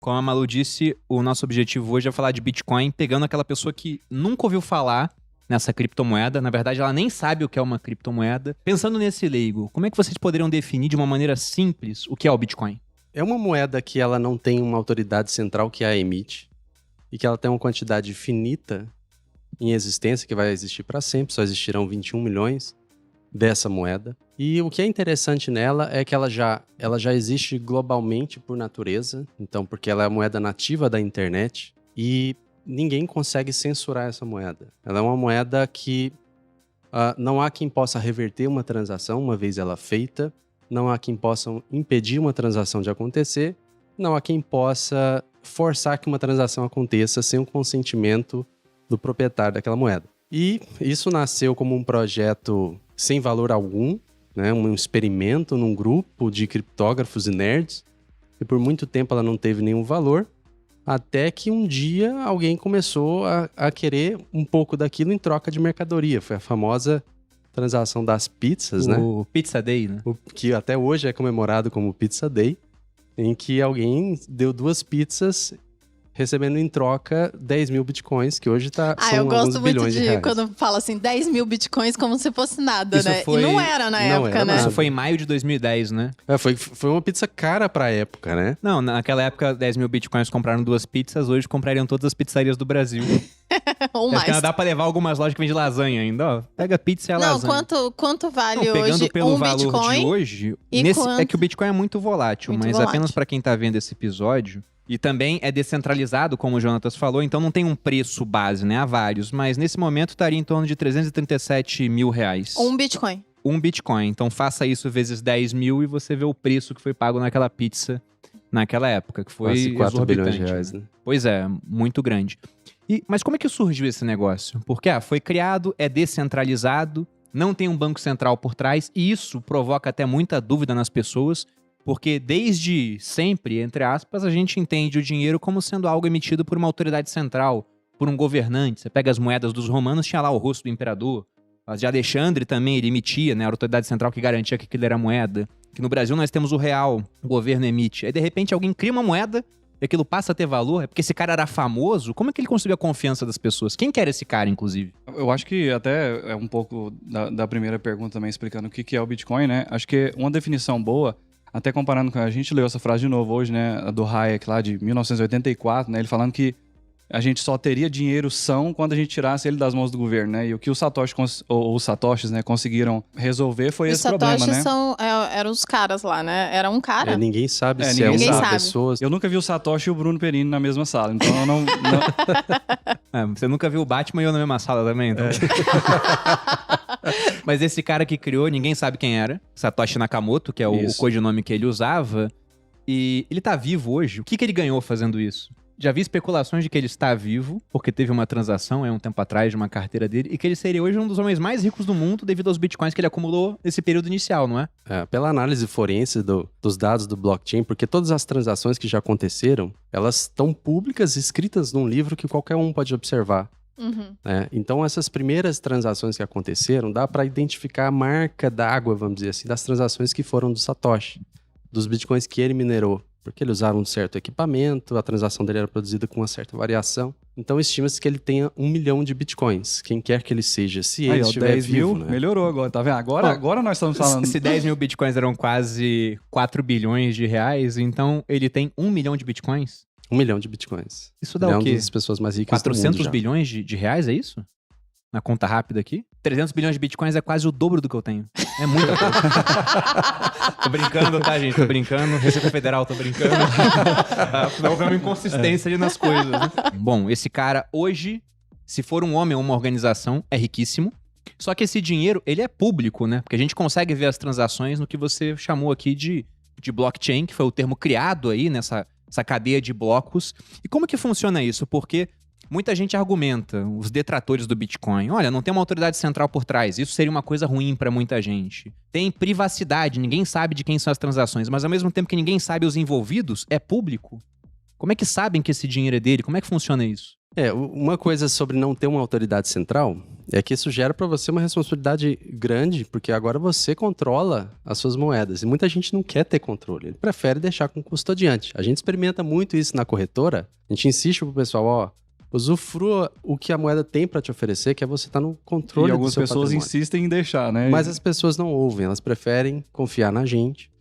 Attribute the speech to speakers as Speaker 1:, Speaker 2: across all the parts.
Speaker 1: Como a Malu disse, o nosso objetivo hoje é falar de Bitcoin, pegando aquela pessoa que nunca ouviu falar nessa criptomoeda. Na verdade, ela nem sabe o que é uma criptomoeda. Pensando nesse leigo, como é que vocês poderiam definir de uma maneira simples o que é o Bitcoin?
Speaker 2: É uma moeda que ela não tem uma autoridade central que a emite e que ela tem uma quantidade finita em existência, que vai existir para sempre, só existirão 21 milhões dessa moeda. E o que é interessante nela é que ela já existe globalmente por natureza, então porque ela é a moeda nativa da internet e ninguém consegue censurar essa moeda. Ela é uma moeda que não há quem possa reverter uma transação uma vez ela feita, não há quem possa impedir uma transação de acontecer, não há quem possa forçar que uma transação aconteça sem o consentimento do proprietário daquela moeda. E isso nasceu como um projeto sem valor algum, né? Um experimento num grupo de criptógrafos e nerds, e por muito tempo ela não teve nenhum valor, até que um dia alguém começou a querer um pouco daquilo em troca de mercadoria. Foi a famosa transação das pizzas, né?
Speaker 1: O Pizza Day, né?
Speaker 2: Que até hoje é comemorado como Pizza Day, em que alguém deu 2 pizzas recebendo em troca 10 mil bitcoins, que hoje são
Speaker 3: eu
Speaker 2: alguns
Speaker 3: gosto muito
Speaker 2: bilhões de reais.
Speaker 3: quando fala assim, 10 mil bitcoins como se fosse nada,
Speaker 1: Isso
Speaker 3: né?
Speaker 1: foi-
Speaker 3: E não era na
Speaker 2: não
Speaker 3: época,
Speaker 2: era
Speaker 3: né?
Speaker 2: nada.
Speaker 1: Isso foi em maio de 2010, né?
Speaker 2: Foi uma pizza cara pra época, né?
Speaker 1: Não, naquela época 10 mil bitcoins compraram 2 pizzas, hoje comprariam todas as pizzarias do Brasil.
Speaker 3: Ou
Speaker 1: Acho que
Speaker 3: mais.
Speaker 1: dá pra levar algumas lojas que vendem lasanha ainda, ó. Pega pizza e a
Speaker 3: Não,
Speaker 1: lasanha.
Speaker 3: quanto vale
Speaker 1: Não, pegando
Speaker 3: hoje
Speaker 1: pelo
Speaker 3: um
Speaker 1: valor
Speaker 3: bitcoin?
Speaker 1: de hoje,
Speaker 3: e
Speaker 1: é
Speaker 3: quanto?
Speaker 1: que o Bitcoin é muito volátil,
Speaker 3: Muito
Speaker 1: mas
Speaker 3: volátil.
Speaker 1: apenas pra quem tá vendo esse episódio, e também é descentralizado, como o Jonatas falou, então não tem um preço base, né? Há vários, mas nesse momento estaria em torno de 337 mil reais.
Speaker 3: Um bitcoin.
Speaker 1: Um Bitcoin. Então faça isso vezes 10 mil e você vê o preço que foi pago naquela pizza naquela época, que foi
Speaker 2: Quase 4 bilhões de
Speaker 1: exorbitante,
Speaker 2: reais,
Speaker 1: né?
Speaker 2: né?
Speaker 1: Pois é, muito grande. Mas como é que surgiu esse negócio? Porque foi criado, é descentralizado, não tem um banco central por trás, e isso provoca até muita dúvida nas pessoas, porque desde sempre, entre aspas, a gente entende o dinheiro como sendo algo emitido por uma autoridade central, por um governante. Você pega as moedas dos romanos, tinha lá o rosto do imperador. As de Alexandre também, ele emitia, né? A autoridade central que garantia que aquilo era moeda. Que no Brasil nós temos o real, o governo emite. Aí, de repente, alguém cria uma moeda e aquilo passa a ter valor. É porque esse cara era famoso. Como é que ele conseguiu a confiança das pessoas? Quem que era esse cara, inclusive?
Speaker 4: Eu acho que até é um pouco da primeira pergunta também, explicando o que é o Bitcoin, né? Acho que uma definição boa, até comparando com a gente leu essa frase de novo hoje, né? A do Hayek lá de 1984, né? Ele falando que a gente só teria dinheiro são quando a gente tirasse ele das mãos do governo, né? E o que os Satoshis, né, conseguiram resolver foi
Speaker 3: Os
Speaker 4: esse problema,
Speaker 3: satoshis
Speaker 4: né?
Speaker 3: eram os caras lá, né? Era um cara.
Speaker 2: Ninguém sabe se
Speaker 4: ninguém
Speaker 2: uma
Speaker 3: sabe.
Speaker 2: pessoa.
Speaker 4: Eu nunca vi o Satoshi e o Bruno Perini na mesma sala, então eu não...
Speaker 1: Você nunca viu o Batman e eu na mesma sala também, então. Mas esse cara que criou, ninguém sabe quem era. Satoshi Nakamoto, que é o
Speaker 4: Isso.
Speaker 1: codinome que ele usava. E ele tá vivo hoje. O que ele ganhou fazendo isso? Já vi especulações de que ele está vivo, porque teve uma transação um tempo atrás de uma carteira dele, e que ele seria hoje um dos homens mais ricos do mundo devido aos bitcoins que ele acumulou nesse período inicial, não é?
Speaker 2: Pela análise forense dos dados do blockchain, porque todas as transações que já aconteceram, elas estão públicas, escritas num livro que qualquer um pode observar.
Speaker 3: Uhum.
Speaker 2: Né? Então, essas primeiras transações que aconteceram, dá para identificar a marca d'água, vamos dizer assim, das transações que foram do Satoshi, dos bitcoins que ele minerou. Porque ele usava um certo equipamento, a transação dele era produzida com uma certa variação. Então, estima-se que ele tenha 1 milhão de bitcoins, quem quer que ele seja, se ele
Speaker 4: Aí, ó,
Speaker 2: estiver
Speaker 4: 10
Speaker 2: vivo,
Speaker 4: mil,
Speaker 2: né?
Speaker 4: melhorou agora, tá vendo? Agora nós estamos falando...
Speaker 1: Se 10 mil bitcoins eram quase 4 bilhões de reais, então ele tem 1 milhão de bitcoins?
Speaker 2: 1 milhão de bitcoins.
Speaker 1: Isso dá
Speaker 2: Ele é
Speaker 1: o
Speaker 2: uma
Speaker 1: quê?
Speaker 2: das pessoas mais ricas do
Speaker 1: 400
Speaker 2: mundo já.
Speaker 1: bilhões de reais, é isso? Na conta rápida aqui? 300 bilhões de bitcoins é quase o dobro do que eu tenho. É muita coisa. Tô brincando, tá, gente? Tô brincando. Receita Federal, tô brincando. Dá uma inconsistência ali nas coisas. Né? Bom, esse cara hoje, se for um homem ou uma organização, é riquíssimo. Só que esse dinheiro, ele é público, né? Porque a gente consegue ver as transações no que você chamou aqui de blockchain, que foi o termo criado aí nessa cadeia de blocos. E como que funciona isso? Porque muita gente argumenta, os detratores do Bitcoin, olha, não tem uma autoridade central por trás, isso seria uma coisa ruim pra muita gente. Tem privacidade, ninguém sabe de quem são as transações, mas ao mesmo tempo que ninguém sabe os envolvidos, é público. Como é que sabem que esse dinheiro é dele? Como é que funciona isso?
Speaker 2: Uma coisa sobre não ter uma autoridade central é que isso gera para você uma responsabilidade grande, porque agora você controla as suas moedas. E muita gente não quer ter controle, ele prefere deixar com o custodiante. A gente experimenta muito isso na corretora, a gente insiste pro pessoal, ó, usufrua o que a moeda tem para te oferecer, que é você estar no controle
Speaker 4: E
Speaker 2: do
Speaker 4: algumas
Speaker 2: seu
Speaker 4: pessoas
Speaker 2: patrimônio.
Speaker 4: insistem em deixar, né?
Speaker 2: Mas as pessoas não ouvem, elas preferem confiar na gente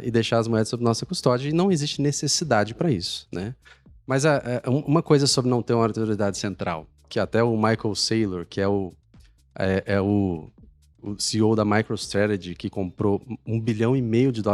Speaker 2: e deixar as moedas sob nossa custódia, e não existe necessidade para isso, né? Mas uma coisa sobre não ter uma autoridade central, que até o Michael Saylor, que é o CEO da MicroStrategy, que comprou $1,5 bilhão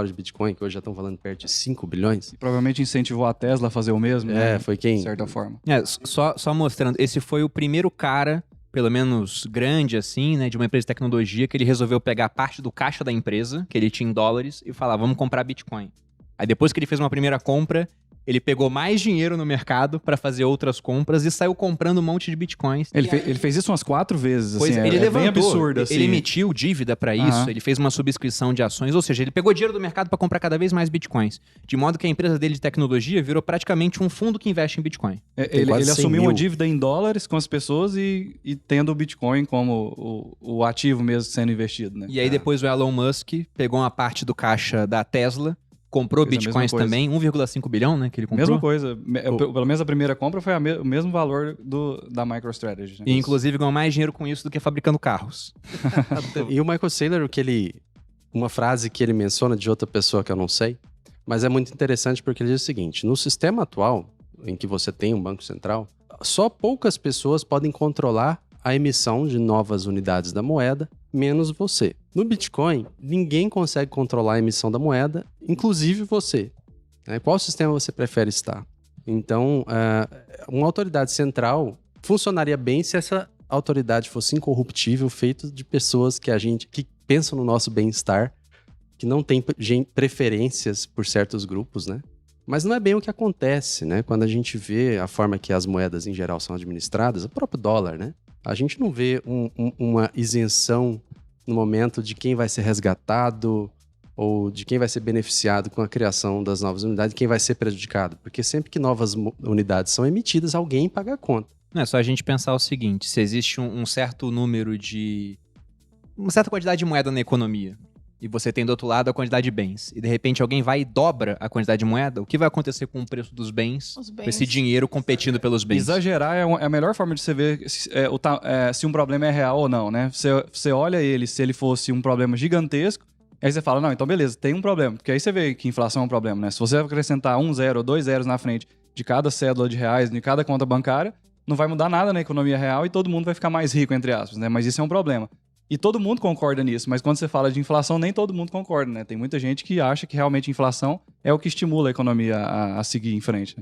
Speaker 2: de Bitcoin, que hoje já estão falando perto de 5 bilhões.
Speaker 4: Provavelmente incentivou a Tesla a fazer o mesmo, né?
Speaker 2: Foi quem?
Speaker 4: De certa forma.
Speaker 1: Só mostrando, esse foi o primeiro cara, pelo menos grande assim, né, de uma empresa de tecnologia, que ele resolveu pegar parte do caixa da empresa, que ele tinha em dólares, e falar, vamos comprar Bitcoin. Aí depois que ele fez uma primeira compra, ele pegou mais dinheiro no mercado para fazer outras compras e saiu comprando um monte de bitcoins.
Speaker 4: Ele fez isso umas 4 vezes,
Speaker 1: Pois
Speaker 4: assim,
Speaker 1: ele
Speaker 4: é
Speaker 1: levantou,
Speaker 4: bem absurdo, assim.
Speaker 1: ele emitiu dívida para isso, ele fez uma subscrição de ações, ou seja, ele pegou dinheiro do mercado para comprar cada vez mais bitcoins, de modo que a empresa dele de tecnologia virou praticamente um fundo que investe em bitcoin.
Speaker 2: Ele
Speaker 4: assumiu uma dívida em dólares com as pessoas e tendo o Bitcoin como o ativo mesmo sendo investido, né?
Speaker 1: E aí depois o Elon Musk pegou uma parte do caixa da Tesla, comprou
Speaker 4: Fez a
Speaker 1: bitcoins
Speaker 4: mesma coisa.
Speaker 1: também, 1,5 bilhão, né, que ele comprou.
Speaker 4: Mesma coisa. Pelo menos a primeira compra foi o mesmo valor da MicroStrategy. Né?
Speaker 1: E inclusive ganhou mais dinheiro com isso do que fabricando carros.
Speaker 2: E o Michael Saylor, uma frase que ele menciona de outra pessoa que eu não sei, mas é muito interessante porque ele diz o seguinte: no sistema atual, em que você tem um banco central, só poucas pessoas podem controlar a emissão de novas unidades da moeda, menos você. No Bitcoin, ninguém consegue controlar a emissão da moeda, inclusive você. Qual sistema você prefere estar? Então, uma autoridade central funcionaria bem se essa autoridade fosse incorruptível, feita de pessoas que pensam no nosso bem-estar, que não tem preferências por certos grupos, né? Mas não é bem o que acontece, né? Quando a gente vê a forma que as moedas em geral são administradas, o próprio dólar, né? A gente não vê uma isenção no momento de quem vai ser resgatado ou de quem vai ser beneficiado com a criação das novas unidades e quem vai ser prejudicado. Porque sempre que novas unidades são emitidas, alguém paga a conta.
Speaker 1: Não é só a gente pensar o seguinte, se existe um certo número uma certa quantidade de moeda na economia, e você tem do outro lado a quantidade de bens, e de repente alguém vai e dobra a quantidade de moeda, o que vai acontecer com o preço dos bens, com esse dinheiro competindo pelos bens?
Speaker 4: Exagerar é a melhor forma de você ver se um problema é real ou não, né? Você olha ele, se ele fosse um problema gigantesco, aí você fala, não, então beleza, tem um problema. Porque aí você vê que inflação é um problema, né? Se você acrescentar 1 zero ou 2 zeros na frente de cada cédula de reais, de cada conta bancária, não vai mudar nada na economia real e todo mundo vai ficar mais rico, entre aspas, né? Mas isso é um problema. E todo mundo concorda nisso, mas quando você fala de inflação, nem todo mundo concorda, né? Tem muita gente que acha que realmente inflação é o que estimula a economia a seguir em frente, né?